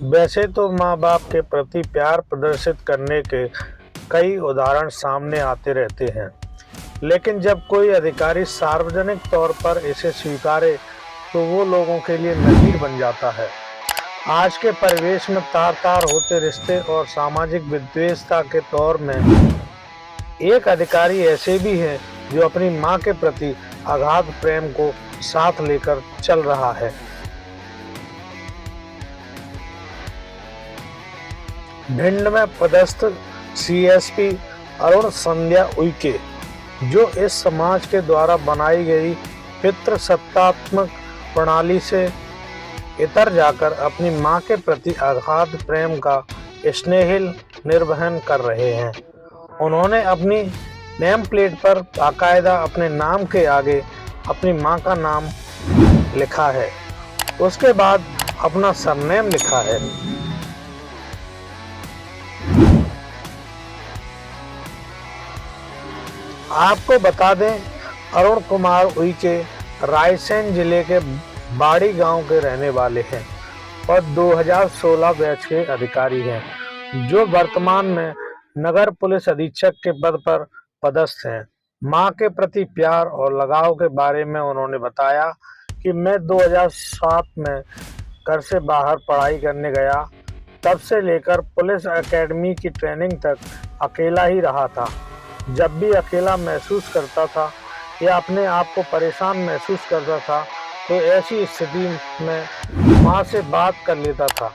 वैसे तो माँ बाप के प्रति प्यार प्रदर्शित करने के कई उदाहरण सामने आते रहते हैं, लेकिन जब कोई अधिकारी सार्वजनिक तौर पर इसे स्वीकारे तो वो लोगों के लिए नज़ीर बन जाता है। आज के परिवेश में तार-तार होते रिश्ते और सामाजिक विद्वेषता के दौर में एक अधिकारी ऐसे भी हैं जो अपनी माँ के प्रति अगाध प्रेम को साथ लेकर चल रहा है। भिंड में पदस्थ सीएसपी अरुण संध्या उइके, जो इस समाज के द्वारा बनाई गई पितृसत्तात्मक प्रणाली से इतर जाकर अपनी मां के प्रति अगाध प्रेम का स्नेहिल निर्वहन कर रहे हैं। उन्होंने अपनी नेम प्लेट पर बाकायदा अपने नाम के आगे अपनी मां का नाम लिखा है, उसके बाद अपना सरनेम लिखा है। आपको बता दें, अरुण कुमार उइके रायसेन जिले के बाड़ी गांव के रहने वाले हैं और 2016 बैच के अधिकारी हैं, जो वर्तमान में नगर पुलिस अधीक्षक के पद पर पदस्थ हैं। मां के प्रति प्यार और लगाव के बारे में उन्होंने बताया कि मैं 2007 में घर से बाहर पढ़ाई करने गया, तब से लेकर पुलिस एकेडमी की ट्रेनिंग तक अकेला ही रहा था। जब भी अकेला महसूस करता था या अपने आप को परेशान महसूस करता था तो ऐसी स्थिति में माँ से बात कर लेता था।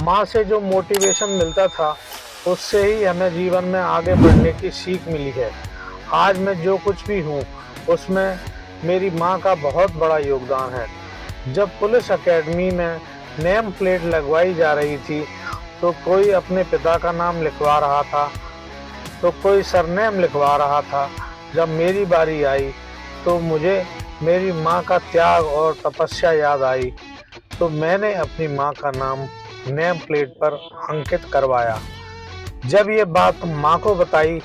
माँ से जो मोटिवेशन मिलता था उससे ही हमें जीवन में आगे बढ़ने की सीख मिली है। आज मैं जो कुछ भी हूँ उसमें मेरी माँ का बहुत बड़ा योगदान है। जब पुलिस एकेडमी में नेम प्लेट लगवाई जा रही थी तो कोई अपने पिता का नाम लिखवा रहा था तो कोई सरनेम लिखवा रहा था। जब मेरी बारी आई तो मुझे मेरी माँ का त्याग और तपस्या याद आई, तो मैंने अपनी माँ का नाम नेम प्लेट पर अंकित करवाया। जब ये बात माँ को बताई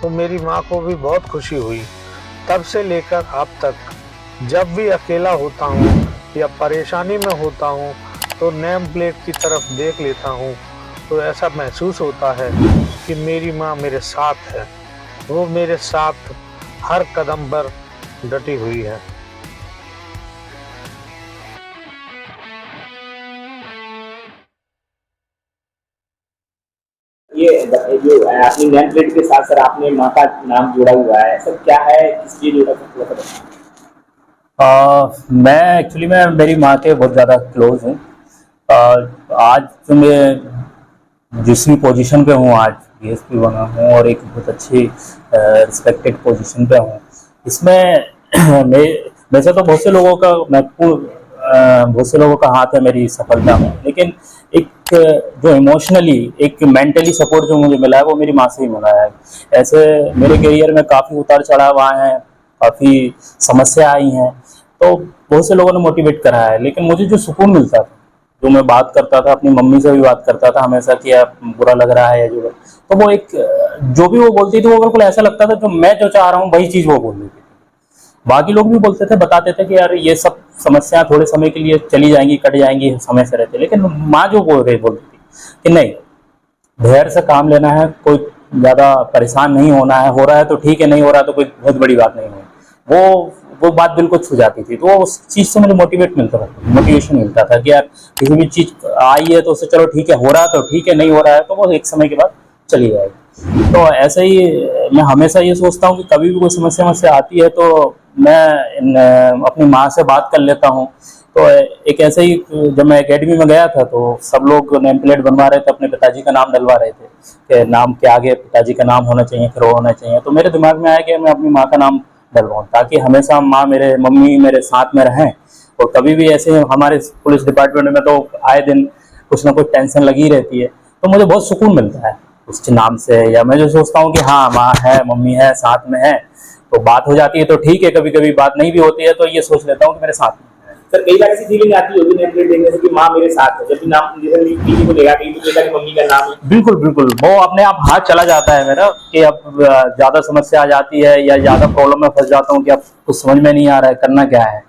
तो मेरी माँ को भी बहुत खुशी हुई। तब से लेकर अब तक जब भी अकेला होता हूँ या परेशानी में होता हूँ तो नेम प्लेट की तरफ देख लेता हूँ तो ऐसा महसूस होता है कि मेरी माँ मेरे साथ है, वो मेरे साथ हर कदम पर डटी हुई है। ये जो अपनी नेम प्लेट के साथ सर आपने माँ का नाम जोड़ा हुआ है, सर क्या है, किस लिए जोड़ा मैं एक्चुअली मेरी माँ के बहुत ज़्यादा क्लोज हूँ। आज तो मैं जिस भी पोजीशन पे हूँ, आज डीएसपी बना हूँ और एक बहुत अच्छी रिस्पेक्टेड पोजीशन पे हूँ। इसमें वैसे तो बहुत से लोगों का हाथ है मेरी सफलता में, लेकिन एक जो इमोशनली एक मेंटली सपोर्ट जो मुझे मिला है वो मेरी माँ से ही मिला है। ऐसे मेरे करियर में काफ़ी उतार चढ़ाव आए हैं, काफ़ी समस्या आई हैं, तो बहुत से लोगों ने मोटिवेट करा है, लेकिन मुझे जो सुकून मिलता था, जो मैं बात करता था अपनी मम्मी से भी बात करता था हमेशा कि यार बुरा लग रहा है, जो तो वो एक जो भी वो बोलती थी वो बिल्कुल ऐसा लगता था जो मैं जो चाह रहा हूँ वही चीज़ वो बोल रही थी। बाकी लोग भी बोलते थे, बताते थे कि यार ये सब समस्याएं थोड़े समय के लिए चली जाएंगी, कट जाएंगी, समय से रहते, लेकिन माँ जो बोलती थी कि नहीं, धैर्य से काम लेना है, कोई ज़्यादा परेशान नहीं होना है, हो रहा है तो ठीक है, नहीं हो रहा है तो कोई बहुत बड़ी बात नहीं है, वो बात बिल्कुल छू जाती थी। तो उस चीज़ से मुझे मोटिवेशन मिलता था कि यार किसी भी चीज़ आई है तो उससे चलो ठीक है, हो रहा है तो ठीक है, नहीं हो रहा है तो वो एक समय के बाद चली जाएगी। तो ऐसे ही मैं हमेशा ये सोचता हूँ कि कभी भी कोई समस्या आती है तो मैं अपनी माँ से बात कर लेता हूँ। तो एक ऐसे ही जब मैं एकेडमी में गया था तो सब लोग नेम प्लेट बनवा रहे थे, अपने पिताजी का नाम डलवा रहे थे कि नाम के आगे पिताजी का नाम होना चाहिए, फिर वो होना चाहिए। तो मेरे दिमाग में आया कि मैं अपनी माँ का नाम डलवाऊँ ताकि हमेशा मम्मी मेरे साथ में रहें। और कभी भी ऐसे हमारे पुलिस डिपार्टमेंट में तो आए दिन कुछ ना कुछ टेंशन लगी रहती है, तो मुझे बहुत सुकून मिलता है उस नाम से। या मैं जो सोचता हूँ कि हाँ माँ है, मम्मी है, साथ में है, तो बात हो जाती है तो ठीक है, कभी कभी बात नहीं भी होती है तो ये सोच लेता हूँ कि मेरे साथ में है। सर कई बार ऐसी फीलिंग आती होगी नेम प्लेट देखने से कि माँ मेरे साथ है, जब भी नाम किसी को देखा कहीं तो देखा कि मम्मी का नाम है, बिल्कुल वो अपने आप हाथ चला जाता है मेरा कि अब ज्यादा समस्या आ जाती है या ज्यादा प्रॉब्लम में फंस जाता हूँ कि अब कुछ समझ में नहीं आ रहा है करना क्या है,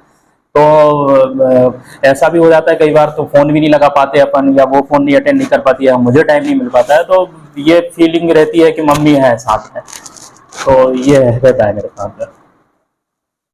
तो ऐसा भी हो जाता है कई बार, तो फोन भी नहीं लगा पाते अपन, या वो फोन नहीं अटेंड नहीं कर पाती है, मुझे टाइम नहीं मिल पाता है, तो ये फीलिंग रहती है कि मम्मी है साथ में, तो ये रहता है मेरे साथ में।